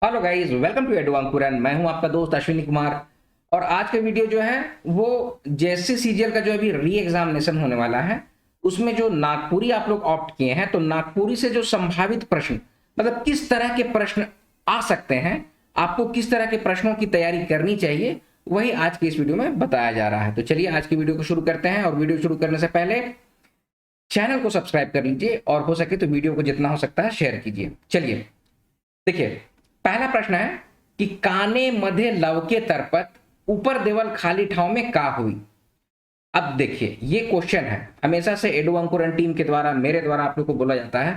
Hello guys, welcome to एडवांकुर and मैं हूं आपका दोस्त अश्विनी कुमार। और आज का वीडियो जो है वो जैसे सीजीएल का जो अभी री एग्जामिनेशन होने वाला है उसमें जो नागपुरी आप लोग ऑप्ट किए हैं, तो नागपुरी से जो संभावित प्रश्न मतलब किस तरह के प्रश्न आ सकते हैं, आपको किस तरह के प्रश्नों की तैयारी करनी चाहिए, वही आज की इस वीडियो में बताया जा रहा है। तो चलिए आज की वीडियो को शुरू करते हैं। और वीडियो शुरू करने से पहले चैनल को सब्सक्राइब कर लीजिए और हो सके तो वीडियो को जितना हो सकता है शेयर कीजिए। चलिए देखिए, पहला प्रश्न है कि काने मध्य लवके तरपत ऊपर देवल खाली ठाव में का हुई। अब देखिए, ये क्वेश्चन है, हमेशा से एडो अंकुरन टीम के द्वारा मेरे द्वारा आप लोग को बोला जाता है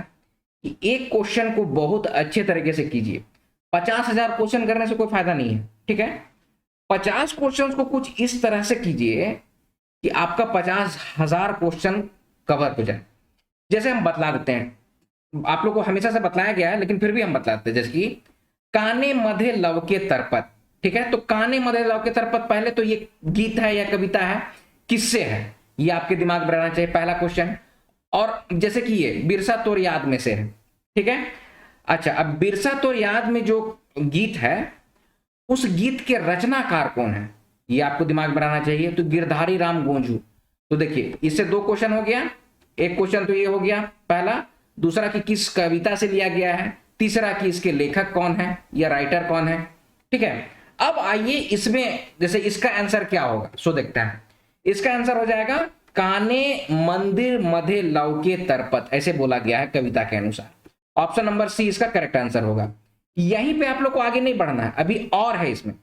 कि एक क्वेश्चन को बहुत अच्छे तरीके से कीजिए। 50,000 क्वेश्चन करने से कोई फायदा नहीं है, ठीक है। 50 क्वेश्चन को कुछ इस तरह से कीजिए कि आपका 50,000 क्वेश्चन कवर हो जाए। जैसे हम बतला देते हैं, आप लोग को हमेशा से बतलाया गया है लेकिन फिर भी हम बतलाते हैं। जैसे कि काने मधे लव के तरपत, ठीक है। तो काने मधे लव के तरपत, पहले तो ये गीत है या कविता है, किससे है, ये आपके दिमाग में रहना चाहिए, पहला क्वेश्चन। और जैसे कि ये बिरसा तोर याद में से है, ठीक है। अच्छा, अब बिरसा तोर याद में जो गीत है उस गीत के रचनाकार कौन है, ये आपको दिमाग में रहना चाहिए। तो गिरधारी राम गोंझू। तो देखिए, इससे दो क्वेश्चन हो गया। एक क्वेश्चन तो ये हो गया पहला, दूसरा कि किस कविता से लिया गया है, तीसरा कि इसके लेखक कौन है या राइटर कौन है, ठीक है। अब आइए इसमें जैसे इसका आंसर क्या होगा सो देखते हैं। इसका आंसर हो जाएगा काने मंदिर मधे लवके तरपत, ऐसे बोला गया है कविता के अनुसार। ऑप्शन नंबर सी इसका करेक्ट आंसर होगा। यहीं पे आप लोग को आगे नहीं बढ़ना है, अभी और है इसमें।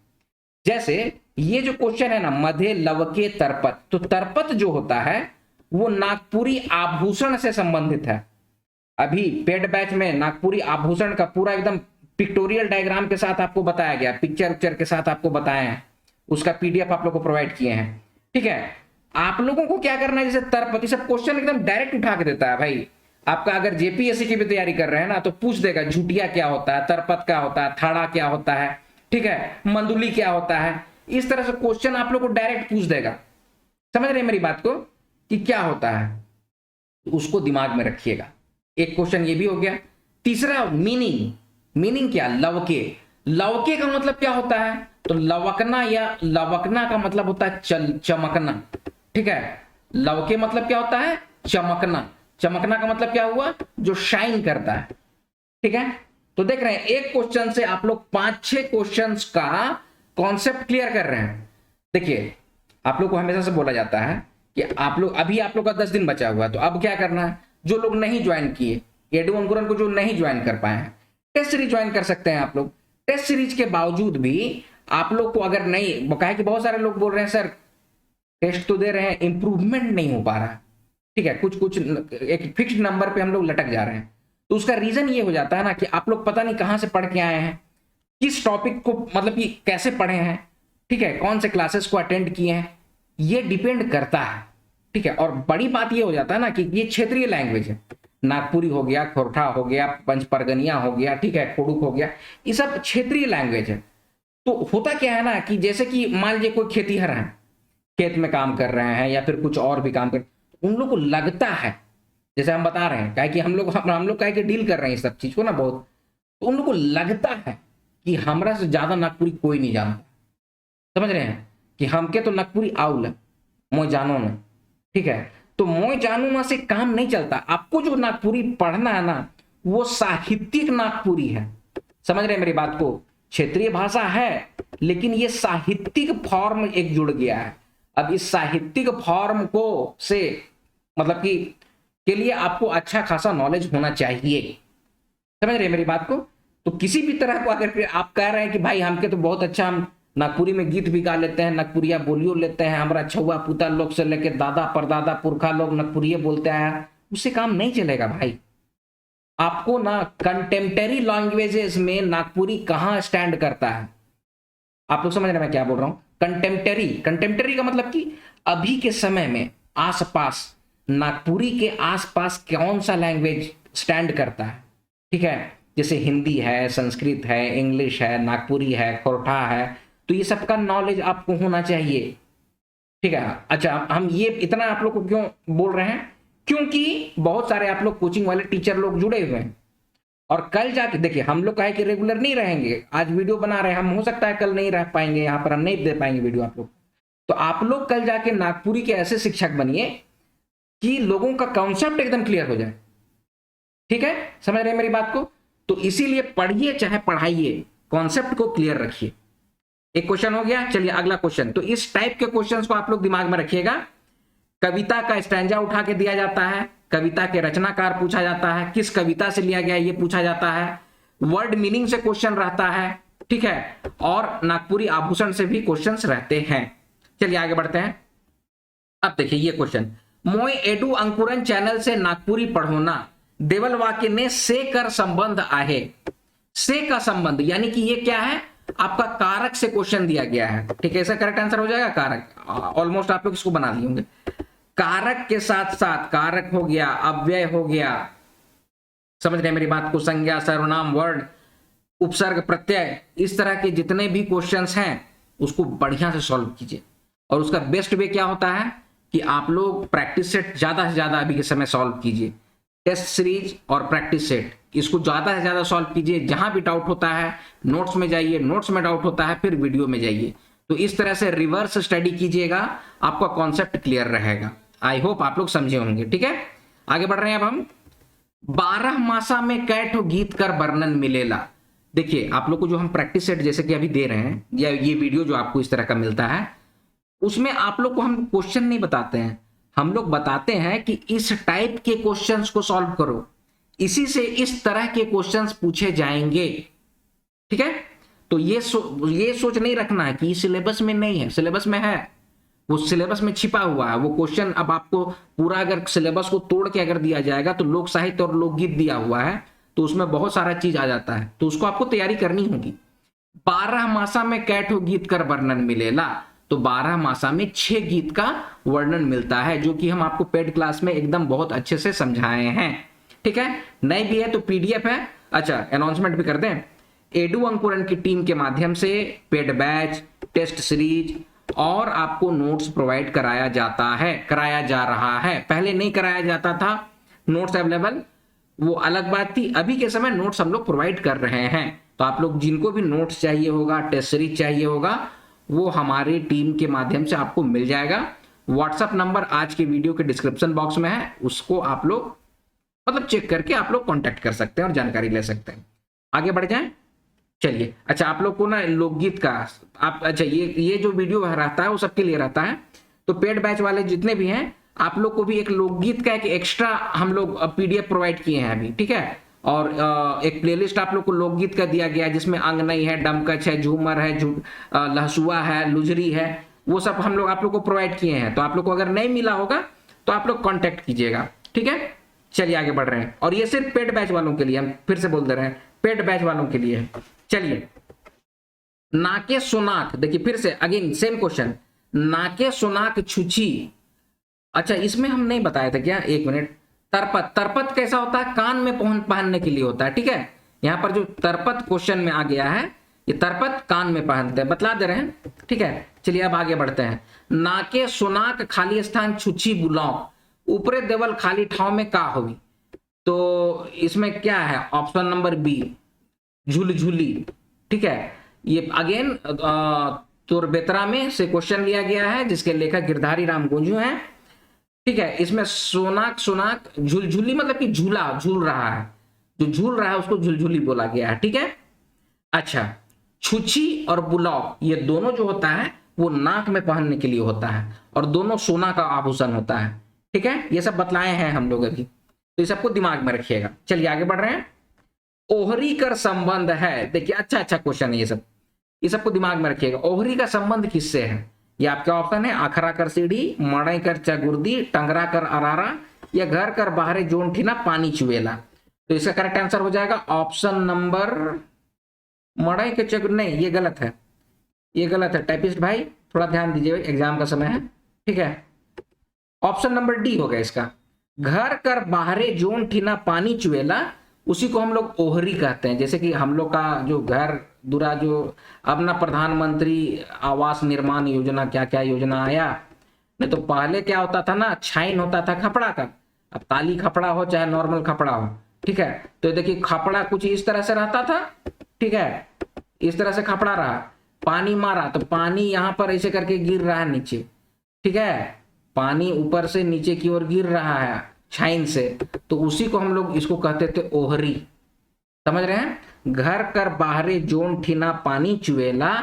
जैसे ये जो क्वेश्चन है ना, मधे लवके तरपत, तो तरपत जो होता है वो नागपुरी आभूषण से संबंधित है। अभी पेड बैच में नागपुरी आभूषण का पूरा एकदम पिक्टोरियल डायग्राम के साथ आपको बताया गया, पिक्चर उच्चर के साथ आपको बताया है, उसका पीडीएफ आप लोग को प्रोवाइड किए हैं, ठीक है। आप लोगों को क्या करना है, जैसे तरपति सब क्वेश्चन एकदम डायरेक्ट उठा के देता है भाई। आपका अगर जेपीएससी की भी तैयारी कर रहे हैं ना तो पूछ देगा झूठिया क्या होता है, तरपत क्या होता है, थाड़ा क्या होता है, ठीक है, मंदुली क्या होता है। इस तरह से क्वेश्चन आप लोग को डायरेक्ट पूछ देगा। समझ रहे हैं मेरी बात को कि क्या होता है, उसको दिमाग में रखिएगा। एक क्वेश्चन ये भी हो गया। तीसरा मीनिंग, मीनिंग क्या, लवके, लवके का मतलब क्या होता है, तो लवकना या लवकना का मतलब होता है चमकना, ठीक है। लवके मतलब क्या होता है, चमकना, चमकना का मतलब क्या हुआ, जो शाइन करता है, ठीक है। तो देख रहे हैं एक क्वेश्चन से आप लोग 5-6 क्वेश्चंस का कॉन्सेप्ट क्लियर कर रहे हैं। देखिए, आप लोग को हमेशा से बोला जाता है कि आप लोग अभी आप लोग का 10 दिन बचा हुआ है, तो अब क्या करना है, जो लोग नहीं ज्वाइन किए एडू अंकुरन को, जो नहीं ज्वाइन कर पाए हैं, टेस्ट सीरीज ज्वाइन कर सकते हैं आप लोग। टेस्ट सीरीज के बावजूद भी आप लोग को अगर नहीं, वो कहे कि बहुत सारे लोग बोल रहे हैं सर टेस्ट तो दे रहे हैं, इंप्रूवमेंट नहीं हो पा रहा है, ठीक है, कुछ कुछ एक फिक्स्ड नंबर पे हम लोग लटक जा रहे हैं। तो उसका रीजन ये हो जाता है ना कि आप लोग पता नहीं कहां से पढ़ के आए हैं, किस टॉपिक को मतलब कि कैसे पढ़े हैं, ठीक है, कौन से क्लासेस को अटेंड किए हैं, ये डिपेंड करता है, ठीक है। और बड़ी बात ये हो जाता है ना कि ये क्षेत्रीय लैंग्वेज है, नागपुरी हो गया, खोरठा हो गया, पंच परगनिया हो गया, ठीक है, कोडुक हो गया, ये सब क्षेत्रीय लैंग्वेज है। तो होता क्या है ना कि जैसे कि मान लीजिए कोई खेतीहर है, खेत में काम कर रहे हैं या फिर कुछ और भी काम कर, उन लोग को लगता है, जैसे हम बता रहे हैं, क्या कि हम लोग क्या कि डील कर रहे हैं इस सब चीज को ना बहुत, तो उन लोग को लगता है कि हमरा से ज्यादा नागपुरी कोई नहीं जानता। समझ रहे हैं कि हमके तो नागपुरी आउल है, मैं जानो ना, ठीक है। तो मैं जानू ना से काम नहीं चलता। आपको जो नागपुरी पढ़ना है ना वो साहित्यिक नागपुरी है। समझ रहे हैं मेरी बात को, क्षेत्रीय भाषा है लेकिन ये साहित्यिक फॉर्म एक जुड़ गया है। अब इस साहित्यिक फॉर्म को से मतलब कि के लिए आपको अच्छा खासा नॉलेज होना चाहिए। समझ रहे हैं मेरी बात को। तो किसी भी तरह को अगर आप कह रहे हैं कि भाई हमके तो बहुत अच्छा, हम नागपुरी में गीत भी गा लेते हैं, नागपुरिया बोलियो लेते हैं, हमारा छुआ पुता लोग से लेके दादा परदादा पुरखा लोग नागपुरिये बोलते हैं, उससे काम नहीं चलेगा भाई। आपको ना कंटेम्प्रेरी लैंग्वेजेस में नागपुरी कहाँ स्टैंड करता है, आप लोग समझ रहे हैं मैं क्या बोल रहा हूँ। कंटेम्प्रेरी, कंटेम्प्रेरी का मतलब कि अभी के समय में आसपास, नागपुरी के आसपास कौन सा लैंग्वेज स्टैंड करता है, ठीक है। जैसे हिंदी है, संस्कृत है, इंग्लिश है, नागपुरी है, खोरठा है, तो ये सबका नॉलेज आपको होना चाहिए, ठीक है। अच्छा, हम ये इतना आप लोग को क्यों बोल रहे हैं, क्योंकि बहुत सारे आप लोग कोचिंग वाले टीचर लोग जुड़े हुए हैं और कल जाके देखिए, हम लोग का है कि रेगुलर नहीं रहेंगे, आज वीडियो बना रहे हैं हम, हो सकता है कल नहीं रह पाएंगे यहाँ पर, हम नहीं दे पाएंगे वीडियो आप लोग। तो आप लोग कल जाके नागपुरी के ऐसे शिक्षक बनिए कि लोगों का कॉन्सेप्ट एकदम क्लियर हो जाए। ठीक है, समझ रहे हैं मेरी बात को? तो इसीलिए पढ़िए चाहे पढ़ाइए, कॉन्सेप्ट को क्लियर रखिए। एक क्वेश्चन हो गया, चलिए अगला क्वेश्चन। तो इस टाइप के क्वेश्चंस को आप लोग दिमाग में रखिएगा। कविता का स्टैंजा उठा के दिया जाता है, कविता के रचनाकार पूछा जाता है, किस कविता से लिया गया ये पूछा जाता है, वर्ड मीनिंग से क्वेश्चन रहता है, ठीक है, और नागपुरी आभूषण से भी क्वेश्चंस रहते हैं। चलिए आगे बढ़ते हैं। अब देखिए ये क्वेश्चन, मोय एडू अंकुरन चैनल से नागपुरी पढ़ोना, देवल वाक्य ने से कर संबंध आहे। से का संबंध यानी कि ये क्या है, आपका कारक से क्वेश्चन दिया गया है। ठीक है, ऐसा करेक्ट आंसर हो जाएगा कारक। ऑलमोस्ट आप लोग इसको बना दिए होंगे। कारक के साथ साथ कारक हो गया, अव्यय हो गया, समझ रहे हैं मेरी बात को, संज्ञा, सर्वनाम, वर्ड, उपसर्ग, प्रत्यय, इस तरह के जितने भी क्वेश्चंस हैं उसको बढ़िया से सॉल्व कीजिए। और उसका बेस्ट वे क्या होता है कि आप लोग प्रैक्टिस सेट ज्यादा से ज्यादा अभी के समय सॉल्व कीजिए। टेस्ट सीरीज और प्रैक्टिस सेट, इसको ज्यादा से ज्यादा सॉल्व कीजिए। जहां भी डाउट होता है नोट्स में जाइए, नोट्स में डाउट होता है फिर वीडियो में जाइए। तो इस तरह से रिवर्स स्टडी कीजिएगा, आपका कॉन्सेप्ट क्लियर रहेगा। आई होप आप लोग समझे होंगे। ठीक है, आगे बढ़ रहे हैं अब हम। 12 मासा में कैठो गीत कर वर्णन मिलेला। देखिए आप लोग को जो हम प्रैक्टिस सेट जैसे कि अभी दे रहे हैं, या ये वीडियो जो आपको इस तरह का मिलता है, उसमें आप लोग को हम क्वेश्चन नहीं बताते हैं, हम लोग बताते हैं कि इस टाइप के क्वेश्चंस को सॉल्व करो, इसी से इस तरह के क्वेश्चंस पूछे जाएंगे। ठीक है, तो ये सोच नहीं रखना है कि सिलेबस में नहीं है, सिलेबस में है, वो सिलेबस में छिपा हुआ है वो क्वेश्चन। अब आपको पूरा अगर सिलेबस को तोड़ के अगर दिया जाएगा तो लोक साहित्य और लोकगीत दिया हुआ है, तो उसमें बहुत सारा चीज आ जाता है, तो उसको आपको तैयारी करनी होगी। 12 मासा में कैठो गीत कर वर्णन मिलेला, तो 12 मासा में 6 गीत का वर्णन मिलता है, जो कि हम आपको पेड क्लास में एकदम बहुत अच्छे से समझाए हैं। ठीक है, नहीं भी है तो पीडीएफ है। अच्छा, अनाउंसमेंट भी कर दें, एडू अंकुरन की टीम के माध्यम से पेड बैच, टेस्ट सीरीज और आपको नोट्स प्रोवाइड कराया जाता है, कराया जा रहा है। पहले नहीं कराया जाता था नोट्स अवेलेबल, वो अलग बात थी। अभी के समय नोट्स हम लोग प्रोवाइड कर रहे हैं, तो आप लोग जिनको भी नोट्स चाहिए होगा, टेस्ट सीरीज चाहिए होगा, वो हमारी टीम के माध्यम से आपको मिल जाएगा। व्हाट्सएप नंबर आज के वीडियो के डिस्क्रिप्शन बॉक्स में है, उसको आप लोग मतलब चेक करके आप लोग कांटेक्ट कर सकते हैं और जानकारी ले सकते हैं। आगे बढ़ जाएं, चलिए। अच्छा, आप लोग को ना लोकगीत का आप, अच्छा ये जो वीडियो रहता है वो सबके लिए रहता है, तो पेड बैच वाले जितने भी हैं आप लोग को भी एक लोकगीत का एक एक्स्ट्रा हम लोग पीडीएफ प्रोवाइड किए हैं अभी। ठीक है, और एक प्लेलिस्ट आप लोग को लोकगीत का दिया गया है, जिसमें अंगनई है, डमकच है, झूमर है, लहसुआ है, लुजरी है, वो सब हम लोग आप लोग को प्रोवाइड किए हैं। तो आप लोग को अगर नहीं मिला होगा तो आप लोग कांटेक्ट कीजिएगा। ठीक है, चलिए आगे बढ़ रहे हैं। और ये सिर्फ पेड बैच वालों के लिए, हम फिर से बोल दे रहे हैं, पेड बैच वालों के लिए है। चलिए, नाके सुनाक, देखिए फिर से अगेन सेम क्वेश्चन, नाके सुनाक छुची। अच्छा, इसमें हम नहीं बताया था क्या, एक मिनट। तरपत, तरपत कैसा होता है, कान में पहनने के लिए होता है। ठीक है, यहाँ पर जो तरपत क्वेश्चन में आ गया है, ये तरपत कान में पहनते हैं, बतला दे रहे हैं। ठीक है, चलिए अब आगे बढ़ते हैं। नाके सुनाक खाली स्थान छुची बुलाओ, ऊपरे देवल खाली ठाव में का होगी। तो इसमें क्या है, ऑप्शन नंबर बी, झुलझुली। ठीक है, ये अगेन तुरबेतरा में से क्वेश्चन लिया गया है, जिसके लेखक गिरधारी राम गोंजू हैं। ठीक है, इसमें सोनाक सोनाक झुलझुली मतलब कि झूला, झूल रहा है, जो झूल रहा है उसको झुलझुली बोला गया है। ठीक है, अच्छा, छुची और बुलाव ये दोनों जो होता है वो नाक में पहनने के लिए होता है, और दोनों सोना का आभूषण होता है। ठीक है, ये सब बतलाए हैं हम लोग अभी, तो ये सबको दिमाग में रखिएगा। चलिए आगे बढ़ रहे हैं। ओहरी कर संबंध है, देखिए अच्छा क्वेश्चन है ये सब, ये सबको दिमाग में रखिएगा। ओहरी का संबंध किससे है, ये आपका ऑप्शन है, आखरा कर सीढ़ी, मड़ई कर चगुर्दी, टंगरा कर अरारा, या घर कर बाहरे जोन ठीना पानी चुवेला। तो इसका करेक्ट आंसर हो जाएगा ऑप्शन नंबर, मड़ई के चगुर, नहीं ये गलत है, ये गलत है। टाइपिस्ट भाई थोड़ा ध्यान दीजिए, एग्जाम का समय है। ठीक है, ऑप्शन नंबर डी होगा इसका, घर कर बाहरे जोन ठीना पानी चुवेला, उसी को हम लोग ओहरी कहते हैं। जैसे कि हम लोग का जो घर दूरा, जो अपना प्रधानमंत्री आवास निर्माण योजना, क्या क्या योजना आया, नहीं तो पहले क्या होता था ना, छाइन होता था खपड़ा का, अब ताली खपड़ा हो चाहे नॉर्मल खपड़ा हो, ठीक है। तो देखिए खपड़ा कुछ इस तरह से रहता था, ठीक है, इस तरह से खपड़ा रहा, पानी मारा तो पानी यहां पर ऐसे करके गिर रहा है नीचे, ठीक है, पानी ऊपर से नीचे की ओर गिर रहा है छाइन से, तो उसी को हम लोग इसको कहते थे ओहरी। समझ रहे हैं? घर कर बाहरे जोन ठीना पानी चुएला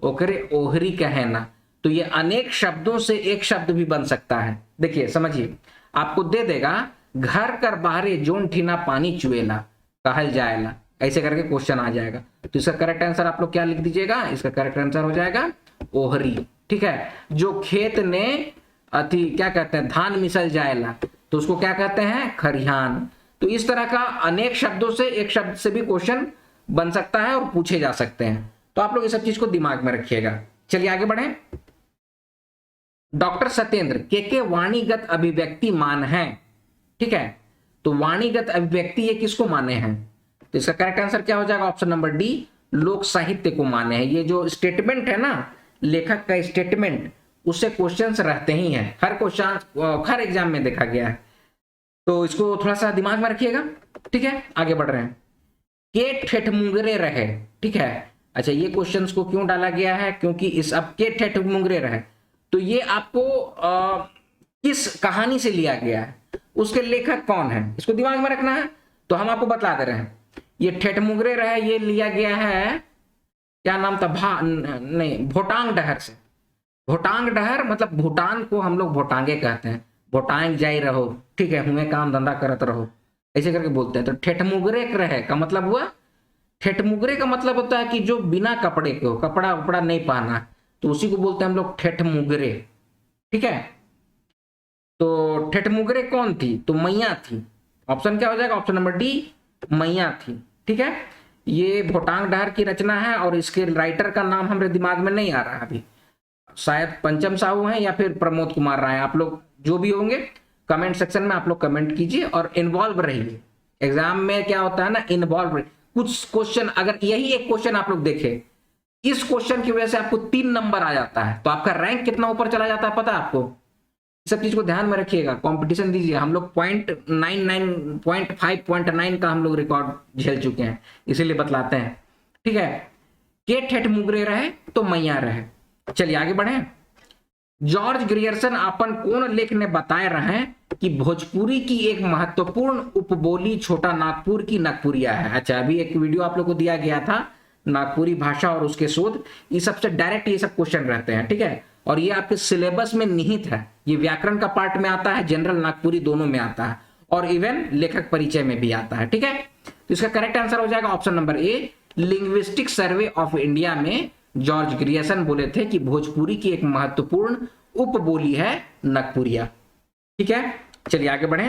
ओकरे ओहरी कहना। तो ये अनेक शब्दों से एक शब्द भी बन सकता है। देखिए समझिए, आपको दे देगा घर कर बाहरे जोन ठीना पानी चुएला कहल जाएला, ऐसे करके क्वेश्चन आ जाएगा। तो इसका करेक्ट आंसर आप लोग क्या लिख दीजिएगा? इसका करेक्ट आंसर हो जाएगा ओहरी, ठीक है। जो खेत ने अति क्या कहते हैं, धान मिसल जाएला, तो उसको क्या कहते हैं? खरिहान। तो इस तरह का अनेक शब्दों से एक शब्द से भी क्वेश्चन बन सकता है और पूछे जा सकते हैं। तो आप लोग ये सब चीज को दिमाग में रखिएगा। चलिए आगे बढ़े। डॉक्टर सत्येंद्र के वाणीगत अभिव्यक्ति मान है, ठीक है। तो वाणीगत अभिव्यक्ति ये किसको माने हैं? तो इसका करेक्ट आंसर क्या हो जाएगा? ऑप्शन नंबर डी, लोक साहित्य को माने हैं। ये जो स्टेटमेंट है ना, लेखक का स्टेटमेंट, उससे क्वेश्चंस रहते ही हैं, हर क्वेश्चन हर एग्जाम में देखा गया है। तो इसको थोड़ा सा दिमाग में रखिएगा, ठीक है। आगे बढ़ रहे हैं। के ठेठ मुंगरे रहे, ठीक है। अच्छा, ये क्वेश्चंस को क्यों डाला गया है? क्योंकि इस अब के ठेठ मुंगरे रहे, तो ये आपको किस कहानी से लिया गया है, उसके लेखक कौन है, इसको दिमाग में रखना है। तो हम आपको बता दे रहे हैं, ये ठेठ मुंगरे रहे ये लिया गया है, क्या नाम था, नहीं, भोटांग डहर से। भोटांग डहर मतलब भूटान को हम लोग भोटांगे कहते हैं, भोटांग जाई रहो, ठीक है, हुए काम धंधा करत रहो, ऐसे करके बोलते हैं। तो ठेठ मुगरे रहे का मतलब हुआ, ठेठ मुगरे का मतलब होता है कि जो बिना कपड़े के हो, कपड़ा उपड़ा नहीं पहना, तो उसी को बोलते हैं हम लोग ठेठ मुगरे, ठीक है। तो ठेठ मुगरे कौन थी? तो मैया थी। ऑप्शन क्या हो जाएगा? ऑप्शन नंबर डी, मैया थी, ठीक है। ये भोटांग डहर की रचना है और इसके राइटर का नाम हमारे दिमाग में नहीं आ रहा है अभी, शायद पंचम साहू हैं या फिर प्रमोद कुमार राय। आप लोग जो भी होंगे कमेंट सेक्शन में आप लोग कमेंट कीजिए और इन्वॉल्व रहिए। एग्जाम में क्या होता है ना, इन्वॉल्व। कुछ क्वेश्चन, अगर यही एक क्वेश्चन आप लोग देखें, इस क्वेश्चन की वजह से आपको 3 नंबर आ जाता है, तो आपका रैंक कितना ऊपर चला जाता है पता है आपको? सब चीज को ध्यान में रखिएगा, कंपटीशन दीजिए। हम लोग 0.99 0.5 का हम लोग रिकॉर्ड झेल चुके हैं, इसीलिए बतलाते हैं, ठीक है। के ठेठ मुगरे रहे तो मैया रहे। चलिए आगे बढ़े। जॉर्ज ग्रियर्सन अपन कौन लेख ने बताए रहे कि भोजपुरी की एक महत्वपूर्ण उपबोली छोटा नागपुर की नागपुरिया है। अच्छा, अभी एक वीडियो आप लोग को दिया गया था, नागपुरी भाषा और उसके शोध, ये सबसे डायरेक्ट ये सब क्वेश्चन रहते हैं, ठीक है। और ये आपके सिलेबस में निहित है, ये व्याकरण का पार्ट में आता है, जनरल नागपुरी दोनों में आता है, और इवन लेखक परिचय में भी आता है, ठीक है। तो इसका करेक्ट आंसर हो जाएगा option number A, linguistic survey of India में जॉर्ज ग्रियर्सन बोले थे कि भोजपुरी की एक महत्वपूर्ण उपबोली है नागपुरिया, ठीक है। चलिए आगे बढ़े।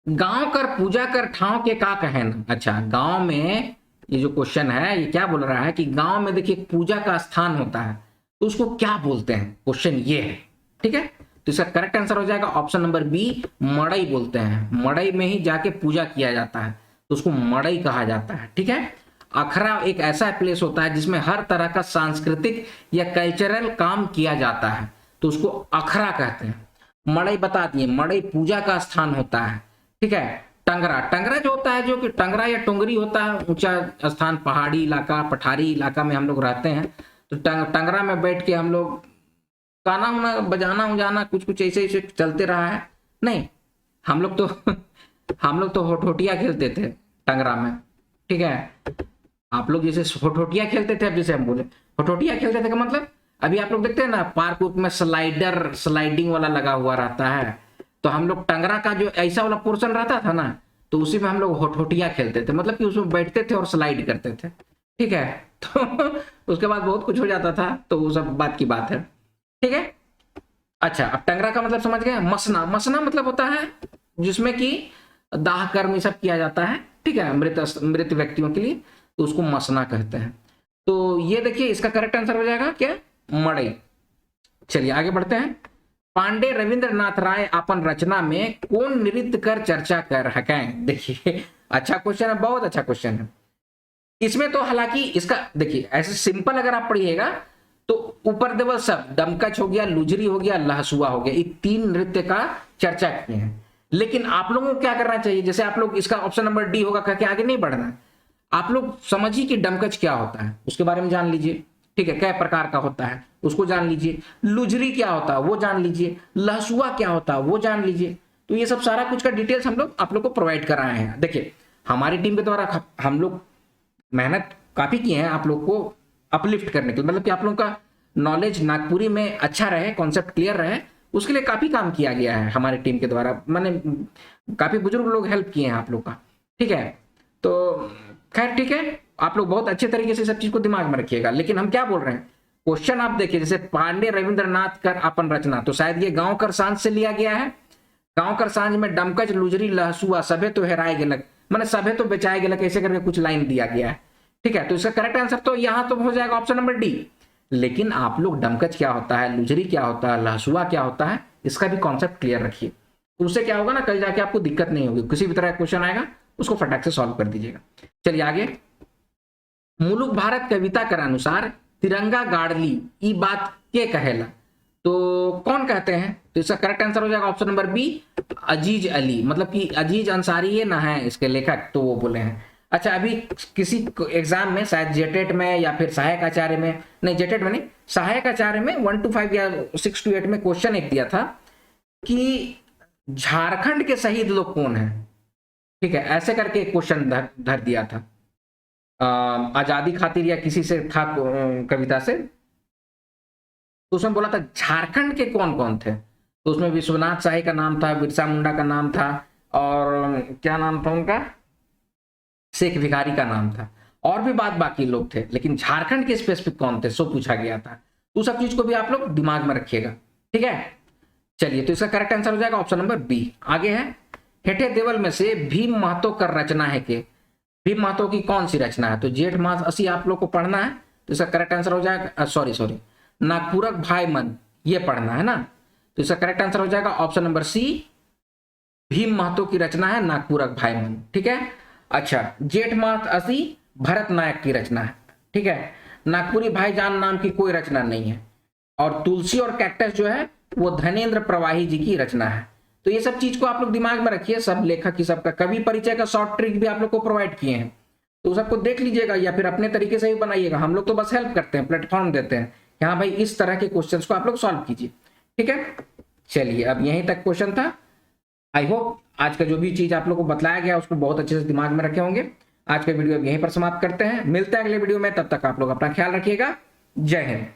गांव कर पूजा कर ठाव के का कहन। अच्छा, गांव में ये जो क्वेश्चन है, ये क्या बोल रहा है कि गांव में देखिए पूजा का स्थान होता है, तो उसको क्या बोलते हैं, क्वेश्चन ये है, ठीक है। तो इसका करेक्ट आंसर हो जाएगा ऑप्शन नंबर बी, मड़ई बोलते हैं। मड़ई में ही जाके पूजा किया जाता है, तो उसको मड़ई कहा जाता है, ठीक है। अखरा एक ऐसा प्लेस होता है जिसमें हर तरह का सांस्कृतिक या कल्चरल काम किया जाता है, तो उसको अखरा कहते हैं। मड़ई बता दिए, मड़ई पूजा का स्थान होता है, ठीक है। टंगरा, टंगरा जो होता है, जो कि टंगरा या टोंगरी होता है, ऊंचा स्थान, पहाड़ी इलाका, पठारी इलाका में हम लोग रहते हैं, तो टंगरा में बैठ के हम लोग गाना उना बजाना उजाना कुछ कुछ ऐसे ऐसे चलते रहा है। नहीं, हम लोग तो होठोटिया खेलते थे टंगरा में, ठीक है। आप लोग जैसे होठोटिया खेलते थे, अब जैसे हम बोले होठोटिया खेलते थे का मतलब, अभी आप लोग देखते हैं ना पार्क में स्लाइडिंग वाला लगा हुआ रहता है, तो हम लोग टंगरा का जो ऐसा वाला पोर्शन रहता था ना, तो उसी में हम लोग होठोटिया खेलते थे, मतलब कि उसमें बैठते थे और स्लाइड करते थे, ठीक है। तो उसके बाद बहुत कुछ हो जाता था, तो वो सब बात की बात है, ठीक है। अच्छा, अब टंगरा का मतलब समझ गए। मसना, मसना मतलब होता है जिसमें कि दाह कर्म ये सब किया जाता है, ठीक है, मृत व्यक्तियों के लिए, तो उसको मसना कहते हैं। तो ये देखिए इसका करेक्ट आंसर हो जाएगा क्या, मड़ई। चलिए आगे बढ़ते हैं। पांडे रविंद्रनाथ राय अपन रचना में कौन नृत्य कर चर्चा कर हकें। देखिए अच्छा क्वेश्चन है, बहुत अच्छा क्वेश्चन है। इसमें तो हालांकि इसका देखिए ऐसे सिंपल अगर आप पढ़िएगा तो ऊपर देवल सब, दमकच हो गया, लुजरी हो गया, लहसुआ हो गया, ये 3 नृत्य का चर्चा किए हैं। लेकिन आप लोगों को क्या करना चाहिए, जैसे आप लोग इसका ऑप्शन नंबर डी होगा कह के आगे नहीं बढ़ना है। आप लोग समझिए कि डमकच क्या होता है, उसके बारे में जान लीजिए, ठीक है, कई प्रकार का होता है उसको जान लीजिए, लुजरी क्या होता है वो जान लीजिए, लहसुआ क्या होता है वो जान लीजिए। तो ये सब सारा कुछ का डिटेल्स हम लोग आप लोग को प्रोवाइड कराए हैं। देखिए हमारी टीम के द्वारा हम लोग मेहनत काफी किए हैं आप लोग को अपलिफ्ट करने के लिए, मतलब कि आप लोगों का नॉलेज नागपुरी में अच्छा रहे, कॉन्सेप्ट क्लियर रहे, उसके लिए काफी काम किया गया है हमारी टीम के द्वारा। मैंने काफी बुजुर्ग लोग हेल्प किए हैं आप लोग का, ठीक है। तो खैर ठीक है, आप लोग बहुत अच्छे तरीके से सब चीज को दिमाग में रखिएगा। लेकिन हम क्या बोल रहे हैं, क्वेश्चन आप देखिए, जैसे पांडे रविंद्रनाथ कर अपन रचना, तो शायद ये गांव कर सांझ से लिया गया है। गांव कर सांझ में डमकच लुजरी लहसुआ सभे तो हेराए गेलक, मैंने सभे तो बेचाए गेलक, ऐसे करके कुछ लाइन दिया गया है, ठीक है। तो इसका करेक्ट आंसर तो यहां तो हो जाएगा ऑप्शन नंबर डी। लेकिन आप लोग डमकच क्या होता है, लुजरी क्या होता है, लहसुआ क्या होता है, इसका भी कॉन्सेप्ट क्लियर रखिए। तो उससे क्या होगा ना, कल जाके आपको दिक्कत नहीं होगी, किसी भी तरह का क्वेश्चन आएगा उसको फटाक से सॉल्व कर दीजिएगा। चलिए आगे, मुलुक भारत कविता कर अनुसार तिरंगा गाड़ली ई बात के कहेला, तो कौन कहते हैं? तो इसका करेक्ट आंसर हो जाएगा ऑप्शन नंबर बी, अजीज अली, मतलब कि अजीज अंसारी ये ना है इसके लेखक, तो वो बोले हैं। अच्छा, अभी किसी एग्जाम में शायद जेटेट में या फिर सहायक आचार्य में, नहीं जेटेट में नहीं, सहायक आचार्य में 1 to 5 या 6 to 8 में क्वेश्चन एक दिया था कि झारखंड के शहीद लोग कौन है, ठीक है, ऐसे करके एक क्वेश्चन धर दिया था, आजादी खातिर या किसी से था कविता से। तो उसमें बोला था झारखंड के कौन कौन थे, तो उसमें विश्वनाथ शाही का नाम था, बिरसा मुंडा का नाम था, और क्या नाम था उनका, शेख भिखारी का नाम था, और भी बाकी लोग थे, लेकिन झारखंड के स्पेसिफिक कौन थे सो पूछा गया था। तो सब चीज को भी आप लोग दिमाग में रखिएगा, ठीक है। चलिए, तो इसका करेक्ट आंसर हो जाएगा ऑप्शन नंबर बी। आगे है, हेठे देवल में से भीम महतो कर रचना है के, भीम महतो की कौन सी रचना है? तो जेठ मास असी आप लोग को पढ़ना है, तो इसका करेक्ट आंसर हो जाएगा, सॉरी नागपुरक भाई मन, ये पढ़ना है ना। तो इसका करेक्ट आंसर हो जाएगा option number C, Bhim Mahato की रचना है नागपुरक भाई मन, ठीक है। अच्छा, जेठ मास असी भरत नायक की रचना है, ठीक है। नागपुरी भाईजान नाम की कोई रचना नहीं है, और तुलसी और कैक्टस जो है वो धनेन्द्र प्रवाही जी की रचना है। तो ये सब चीज को आप लोग दिमाग में रखिए, सब लेखक की सबका कवि परिचय का शॉर्ट ट्रिक भी आप लोग को प्रोवाइड किए हैं, तो सबको देख लीजिएगा या फिर अपने तरीके से ही बनाइएगा। हम लोग तो बस हेल्प करते हैं, प्लेटफॉर्म देते हैं कि हाँ भाई इस तरह के क्वेश्चंस को आप लोग सॉल्व कीजिए, ठीक है। चलिए, अब यहीं तक क्वेश्चन था। आई होप आज का जो भी चीज आप लोग को बताया गया उसको बहुत अच्छे से दिमाग में रखे होंगे। आज का वीडियो अब यहीं पर समाप्त करते हैं, मिलते हैं अगले वीडियो में, तब तक आप लोग अपना ख्याल रखिएगा। जय हिंद।